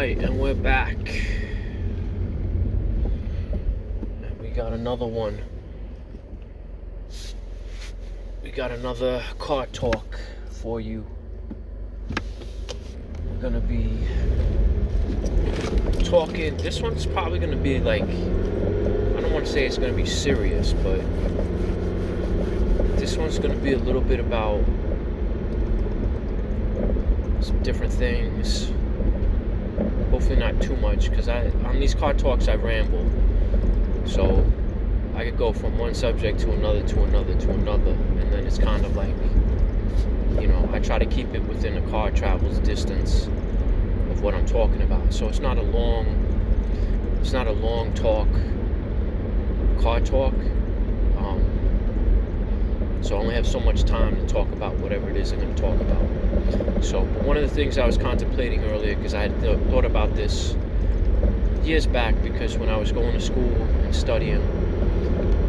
Alright, and we're back. And we got another one. We got another car talk for you. We're gonna be talking. This one's probably gonna be like, I don't want to say it's gonna be serious, but this one's gonna be a little bit about some different things. Hopefully not too much, because on these car talks I ramble. So I could go from one subject to another, and then it's kind of like, I try to keep it within the car travel's distance of what I'm talking about. So it's not a long car talk. So I only have so much time to talk about whatever it is I'm going to talk about. So one of the things I was contemplating earlier, because I had thought about this years back, because when I was going to school and studying,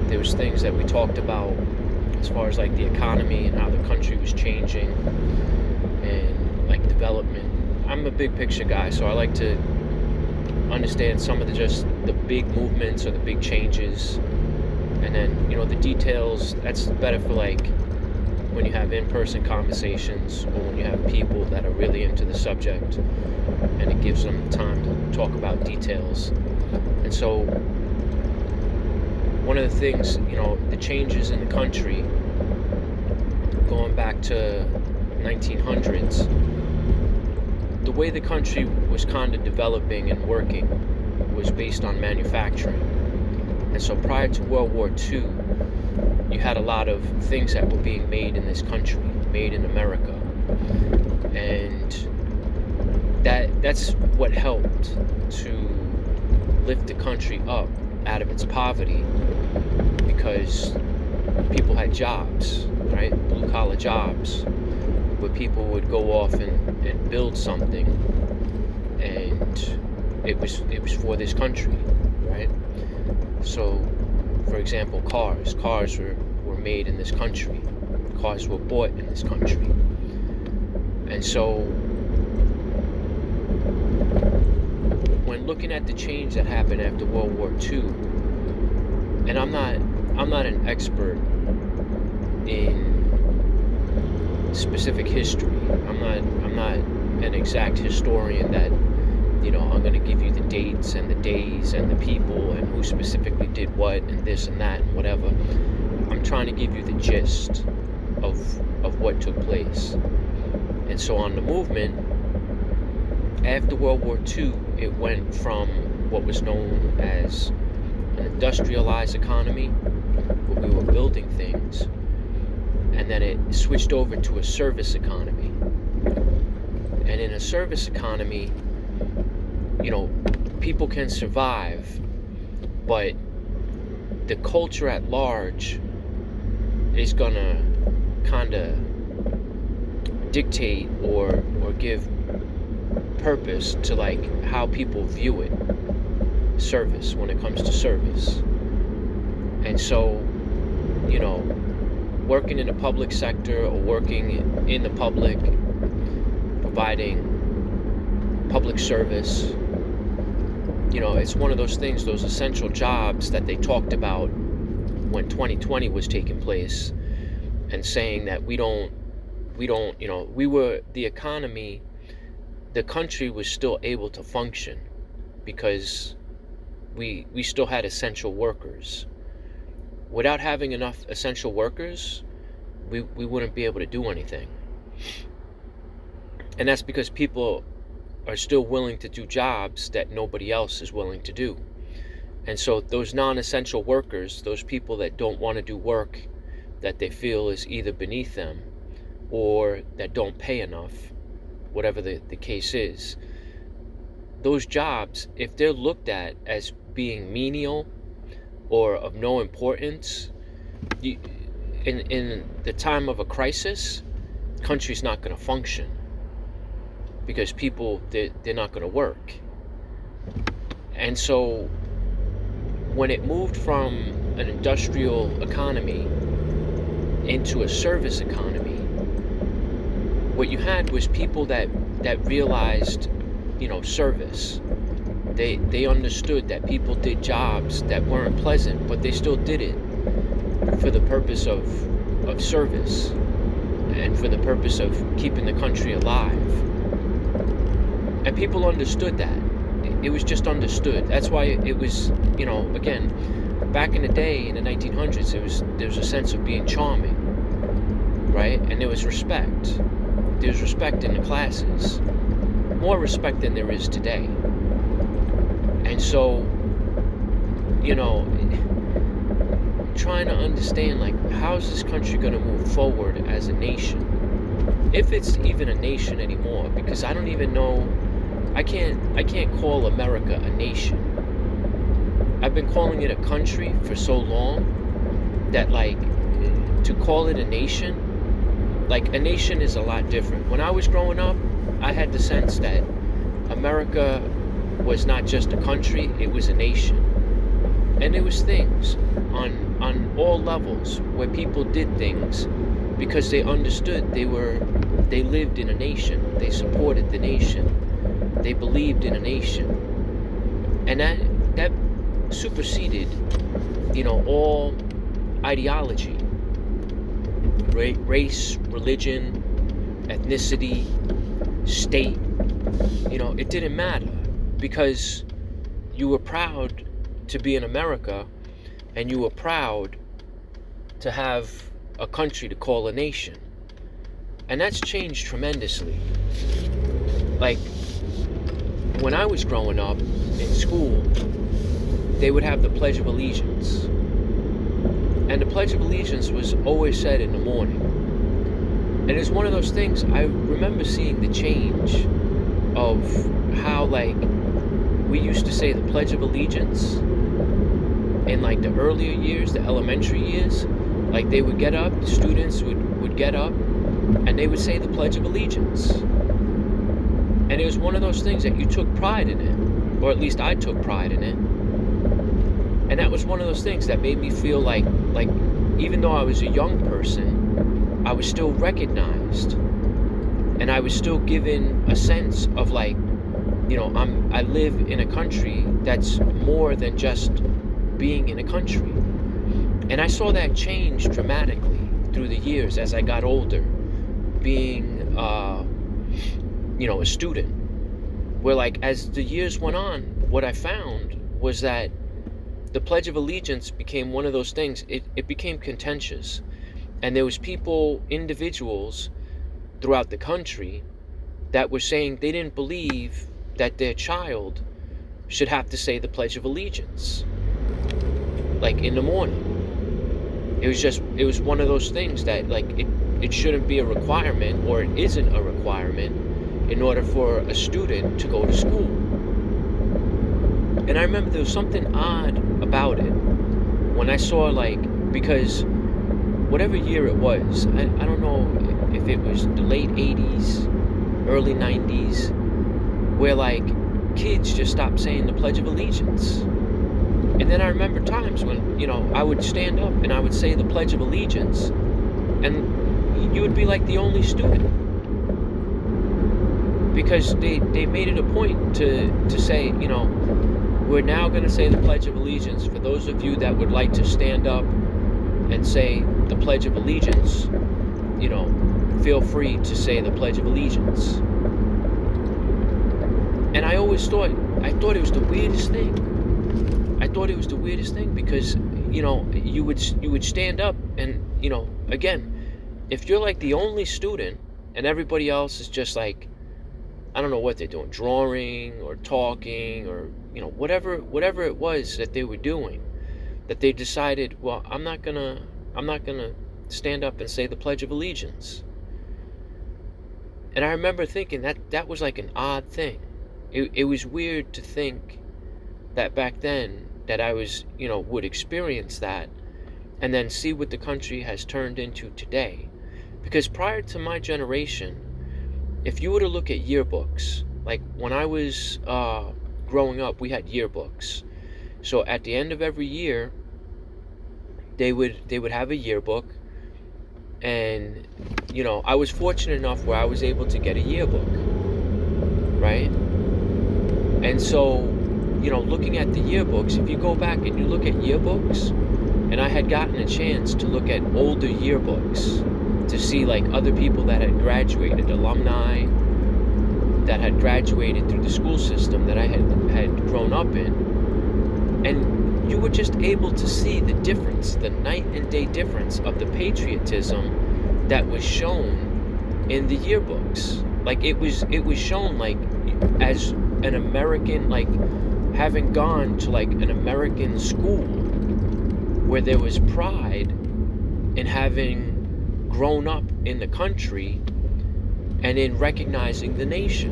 there was things that we talked about as far as like the economy and how the country was changing and like development. I'm a big picture guy, so I like to understand some of the big movements or the big changes. And then, the details, that's better for like when you have in-person conversations, or when you have people that are really into the subject, and it gives them time to talk about details. And so one of the things, the changes in the country going back to 1900s, the way the country was kind of developing and working was based on manufacturing. And so prior to World War II, you had a lot of things that were being made in this country, made in America. And that's what helped to lift the country up out of its poverty, because people had jobs, right? Blue collar jobs, where people would go off and build something, and it was for this country, right? So, for example, cars were made in this country. Cars were bought in this country. And so, when looking at the change that happened after World War II, and I'm not an expert in specific history. I'm not an exact historian that I'm going to give you the dates and the days and the people and who specifically did what and this and that and whatever. I'm trying to give you the gist of what took place. And so on the movement, after World War II, it went from what was known as an industrialized economy, where we were building things, and then it switched over to a service economy. And in a service economy, people can survive, but the culture at large is gonna kind of dictate or give purpose to like how people view it, service, when it comes to service. And so, working in the public sector or working in the public, providing public service, it's one of those things, those essential jobs that they talked about when 2020 was taking place, and saying that we were the economy, the country was still able to function because we still had essential workers. Without having enough essential workers, we wouldn't be able to do anything. And that's because people are still willing to do jobs that nobody else is willing to do. And so those non-essential workers, those people that don't want to do work that they feel is either beneath them or that don't pay enough, whatever the case is, those jobs, if they're looked at as being menial or of no importance, in the time of a crisis, the country's not going to function, because people, they're not going to work. And so when it moved from an industrial economy into a service economy, what you had was people that realized, service. They understood that people did jobs that weren't pleasant, but they still did it for the purpose of service and for the purpose of keeping the country alive. And people understood that. It was just understood. That's why it was, again, back in the day in the 1900s, there was a sense of being charming, right? And there was respect. There's respect in the classes, more respect than there is today. And so, trying to understand, like, how is this country going to move forward as a nation, if it's even a nation anymore? Because I don't even know. I can't call America a nation. I've been calling it a country for so long that, like, to call it a nation, like, a nation is a lot different. When I was growing up, I had the sense that America was not just a country, it was a nation. And there was things on all levels where people did things because they understood they lived in a nation, they supported the nation, they believed in a nation. And that superseded, all ideology, race, religion, ethnicity, state. It didn't matter, because you were proud to be in America, and you were proud to have a country to call a nation. And that's changed tremendously. Like, when I was growing up in school, they would have the Pledge of Allegiance. And the Pledge of Allegiance was always said in the morning. And it's one of those things, I remember seeing the change of how, like, we used to say the Pledge of Allegiance in, like, the earlier years, the elementary years. Like, they would get up, the students would get up, and they would say the Pledge of Allegiance. And it was one of those things that you took pride in it, or at least I took pride in it. And that was one of those things that made me feel like even though I was a young person, I was still recognized, and I was still given a sense of, like, I live in a country that's more than just being in a country. And I saw that change dramatically through the years as I got older, being a student, where, like, as the years went on, what I found was that the Pledge of Allegiance became one of those things. It became contentious, and there was individuals throughout the country that were saying they didn't believe that their child should have to say the Pledge of Allegiance, like, in the morning. It was one of those things that, like, it shouldn't be a requirement, or it isn't a requirement in order for a student to go to school. And I remember there was something odd about it when I saw, like, because whatever year it was, I don't know if it was the late 80s, early 90s, where, like, kids just stopped saying the Pledge of Allegiance. And then I remember times when, I would stand up and I would say the Pledge of Allegiance, and you would be like the only student, because they made it a point to say, we're now going to say the Pledge of Allegiance. For those of you that would like to stand up and say the Pledge of Allegiance, feel free to say the Pledge of Allegiance. And I always thought it was the weirdest thing. I thought it was the weirdest thing because, you would stand up and, again, if you're, like, the only student and everybody else is just, like, I don't know what they're doing, drawing or talking or, whatever it was that they were doing, that they decided, well, I'm not gonna stand up and say the Pledge of Allegiance. And I remember thinking that was like an odd thing. It was weird to think that back then that I was, would experience that and then see what the country has turned into today. Because prior to my generation, if you were to look at yearbooks, like when I was growing up, we had yearbooks. So at the end of every year, they would have a yearbook, and I was fortunate enough where I was able to get a yearbook, right? And so, looking at the yearbooks, if you go back and you look at yearbooks, and I had gotten a chance to look at older yearbooks to see like other people that had graduated, alumni that had graduated through the school system that I had grown up in. And you were just able to see the difference, the night and day difference of the patriotism that was shown in the yearbooks. Like it was shown like as an American, like having gone to like an American school where there was pride in having grown up in the country and in recognizing the nation.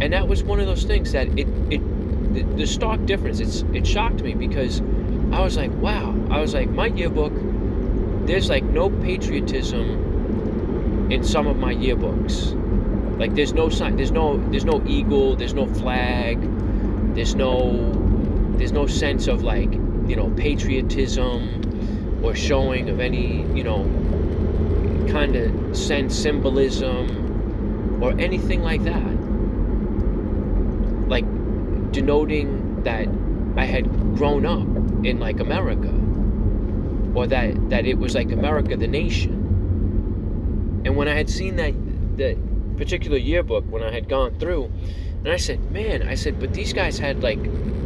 And that was one of those things that the stark difference, it shocked me, because I was like, wow. I was like, my yearbook, there's like no patriotism in some of my yearbooks. Like there's no sign, there's no eagle, there's no flag, there's no sense of like, patriotism or showing of any, kind of symbolism or anything like that. Like denoting that I had grown up in like America, or that it was like America, the nation. And when I had seen that particular yearbook, when I had gone through, and I said, but these guys had like,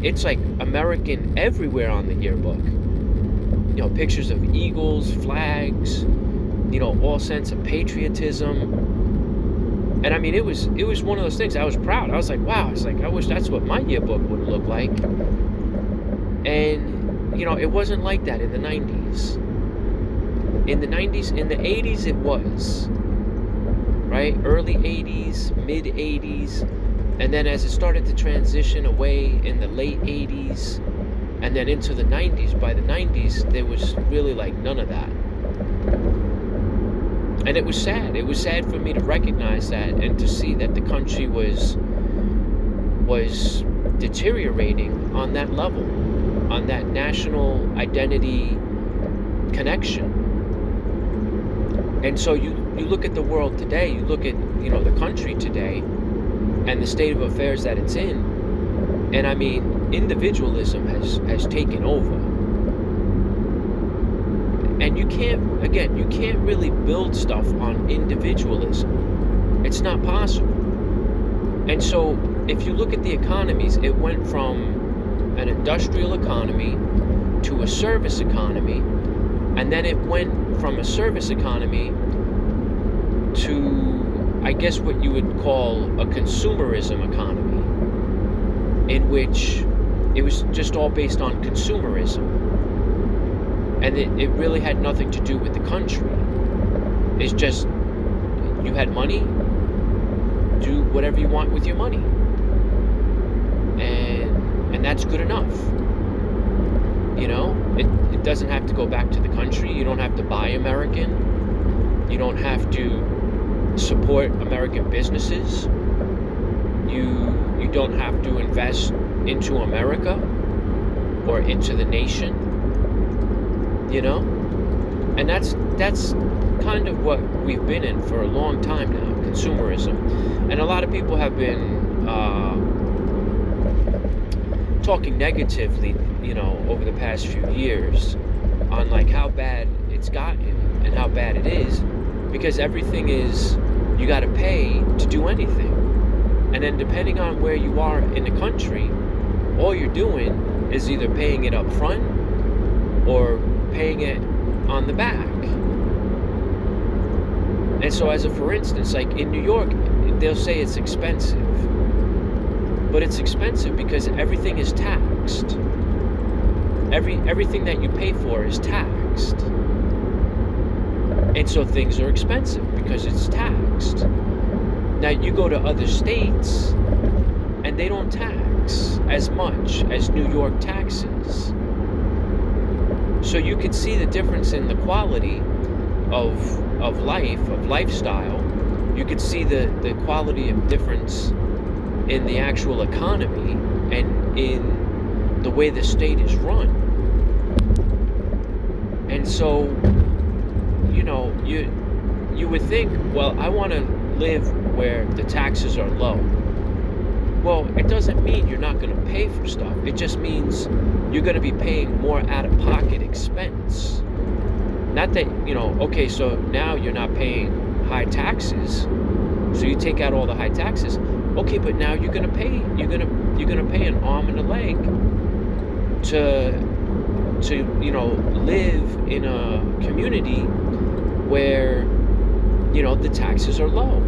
it's like American everywhere on the yearbook. Pictures of eagles, flags, all sense of patriotism. And I mean, it was one of those things. I was proud. I was like, wow. I was like, I wish that's what my yearbook would look like. And, it wasn't like that in the 90s. In the 90s, in the 80s, it was. Right? Early 80s, mid 80s. And then as it started to transition away in the late 80s, and then into the 90s, by the 90s, there was really like none of that. And it was sad. It was sad for me to recognize that and to see that the country was deteriorating on that level, on that national identity connection. And so you look at the world today, you look at, the country today and the state of affairs that it's in, and I mean, individualism has taken over. And you can't really build stuff on individualism. It's not possible. And so if you look at the economies, it went from an industrial economy to a service economy, and then it went from a service economy to, I guess, what you would call a consumerism economy, in which it was just all based on consumerism. And it really had nothing to do with the country. It's just, you had money, do whatever you want with your money. And that's good enough. It doesn't have to go back to the country. You don't have to buy American. You don't have to support American businesses. You don't have to invest into America or into the nation, and that's kind of what we've been in for a long time now, consumerism. And a lot of people have been talking negatively, over the past few years on like how bad it's gotten and how bad it is, because everything is, you got to pay to do anything. And then depending on where you are in the country, all you're doing is either paying it up front or paying it on the back. And so as a for instance, like in New York, they'll say it's expensive. But it's expensive because everything is taxed. Everything that you pay for is taxed. And so things are expensive because it's taxed. Now you go to other states and they don't tax as much as New York taxes. So you can see the difference in the quality of life, of lifestyle. You can see the quality of difference in the actual economy and in the way the state is run. And so, you would think, well, I want to live where the taxes are low. Well, it doesn't mean you're not going to pay for stuff. It just means you're going to be paying more out-of-pocket expense. Not that, okay, so now you're not paying high taxes, so you take out all the high taxes. Okay, but now you're going to pay. You're going to pay an arm and a leg to live in a community where the taxes are low.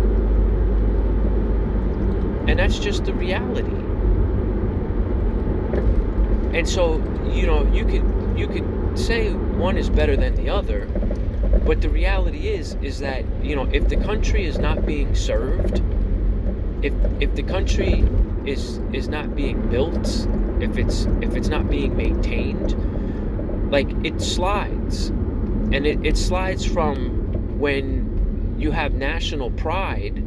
And that's just the reality. And so, you could say one is better than the other, but the reality is that, if the country is not being served, if the country is not being built, if it's not being maintained, like, it slides. And it slides from when you have national pride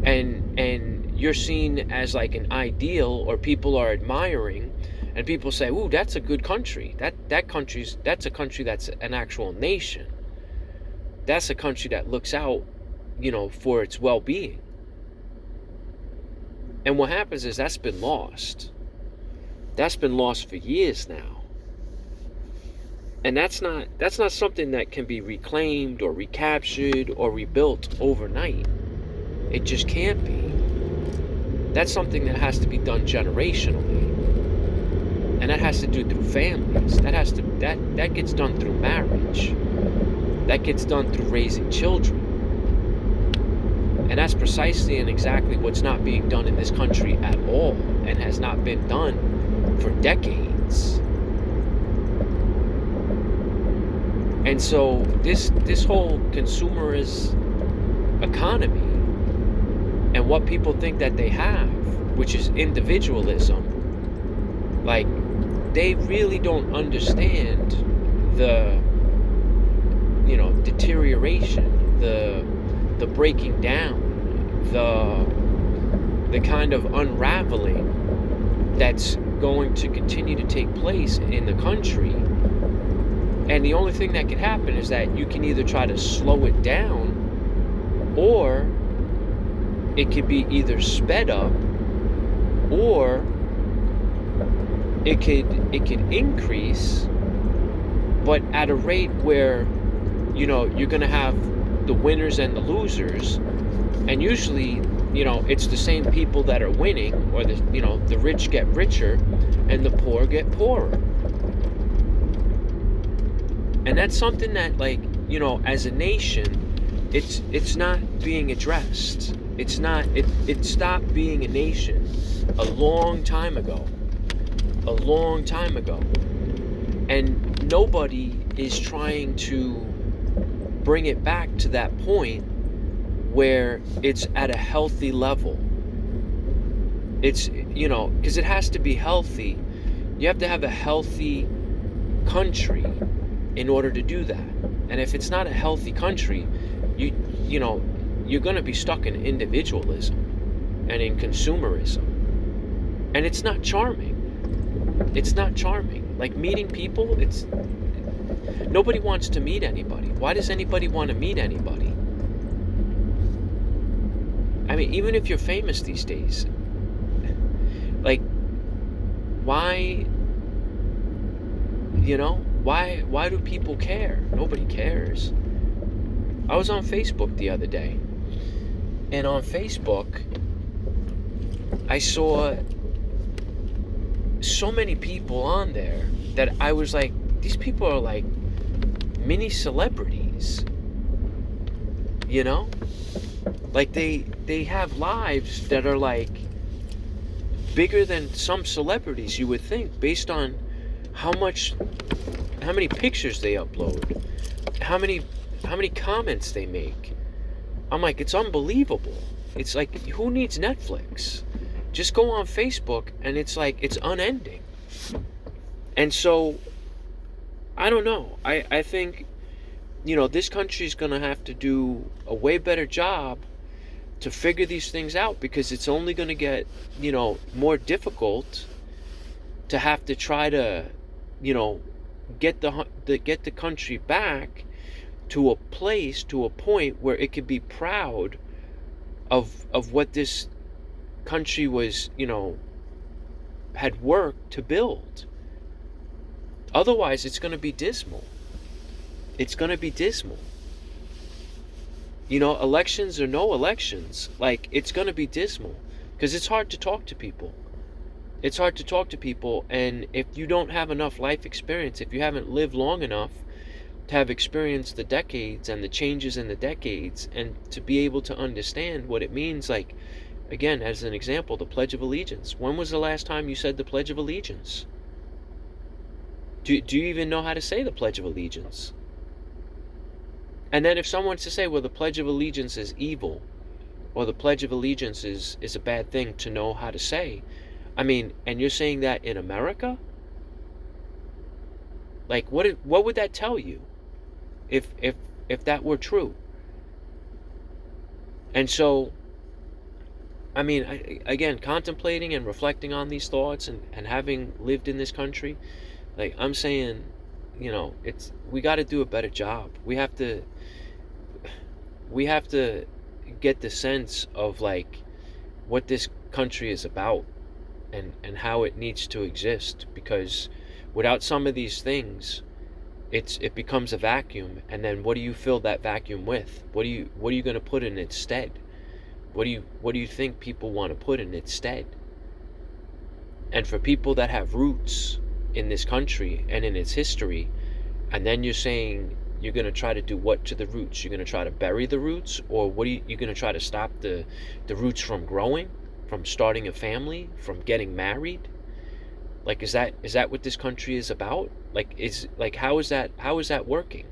and you're seen as like an ideal, or people are admiring, and people say, "Ooh, that's a good country. That's a country that's an actual nation. That's a country that looks out, for its well-being." And what happens is that's been lost. That's been lost for years now. And that's not something that can be reclaimed or recaptured or rebuilt overnight. It just can't be. That's something that has to be done generationally. And that has to do through families. That gets done through marriage. That gets done through raising children. And that's precisely and exactly what's not being done in this country at all, and has not been done for decades. And so this whole consumerist economy and what people think that they have, which is individualism, like, they really don't understand the deterioration, the breaking down, the kind of unraveling that's going to continue to take place in the country. And the only thing that can happen is that you can either try to slow it down, or it could be either sped up, or it could increase, but at a rate where you're going to have the winners and the losers. And usually, it's the same people that are winning, or the rich get richer and the poor get poorer. And that's something that, like, as a nation, it's not being addressed. It stopped being a nation a long time ago. And nobody is trying to bring it back to that point where it's at a healthy level. It's, because it has to be healthy. You have to have a healthy country in order to do that. And if it's not a healthy country, you're going to be stuck in individualism and in consumerism. And it's not charming. Like, meeting people, nobody wants to meet anybody. Why does anybody want to meet anybody? I mean, even if you're famous these days, like, why, why do people care? Nobody cares. I was on Facebook the other day, and on Facebook, I saw so many people on there that I was like, these people are like mini celebrities, like they have lives that are like bigger than some celebrities, you would think, based on how many pictures they upload, how many comments they make. I'm like, it's unbelievable. It's like, who needs Netflix? Just go on Facebook, and it's like, it's unending. And so, I don't know. I think, this country's going to have to do a way better job to figure these things out, because it's only going to get, more difficult to have to try to, get the country back to a place, to a point where it could be proud of what this country was, had worked to build. Otherwise, it's going to be dismal. It's going to be dismal. Elections or no elections, like, it's going to be dismal because it's hard to talk to people. It's hard to talk to people, and if you don't have enough life experience, if you haven't lived long enough to have experienced the decades and the changes in the decades, and to be able to understand what it means, like, again, as an example, the Pledge of Allegiance. When was the last time you said the Pledge of Allegiance? Do you even know how to say the Pledge of Allegiance? And then if someone's to say, well, the Pledge of Allegiance is evil, or the Pledge of Allegiance is a bad thing to know how to say, I mean, and you're saying that in America? Like, what would that tell you if that were true? And so, I mean, again, contemplating and reflecting on these thoughts, and having lived in this country, like, I'm saying, we got to do a better job. We have to get the sense of, like, what this country is about, and how it needs to exist, because without some of these things, it becomes a vacuum. And then what do you fill that vacuum with? What are you going to put in its stead? What do you think people want to put in its stead? And for people that have roots in this country and in its history, and then you're saying you're going to try to do what to the roots? You're going to try to bury the roots? Or what you're going to try to stop the roots from growing, from starting a family, from getting married? Like, is that what this country is about? Like, how is that working?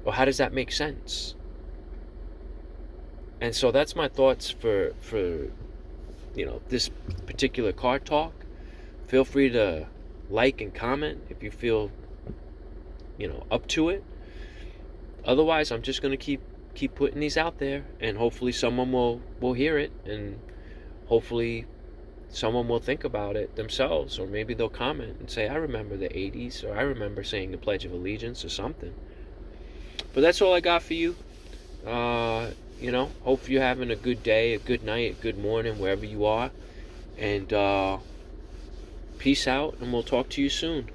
Or how does that make sense? And so that's my thoughts for this particular card talk. Feel free to like and comment if you feel up to it. Otherwise, I'm just going to keep putting these out there, and hopefully someone will hear it, and hopefully someone will think about it themselves, or maybe they'll comment and say, I remember the 80s, or I remember saying the Pledge of Allegiance or something. But that's all I got for you. Hope you're having a good day, a good night, a good morning, wherever you are. And peace out, and we'll talk to you soon.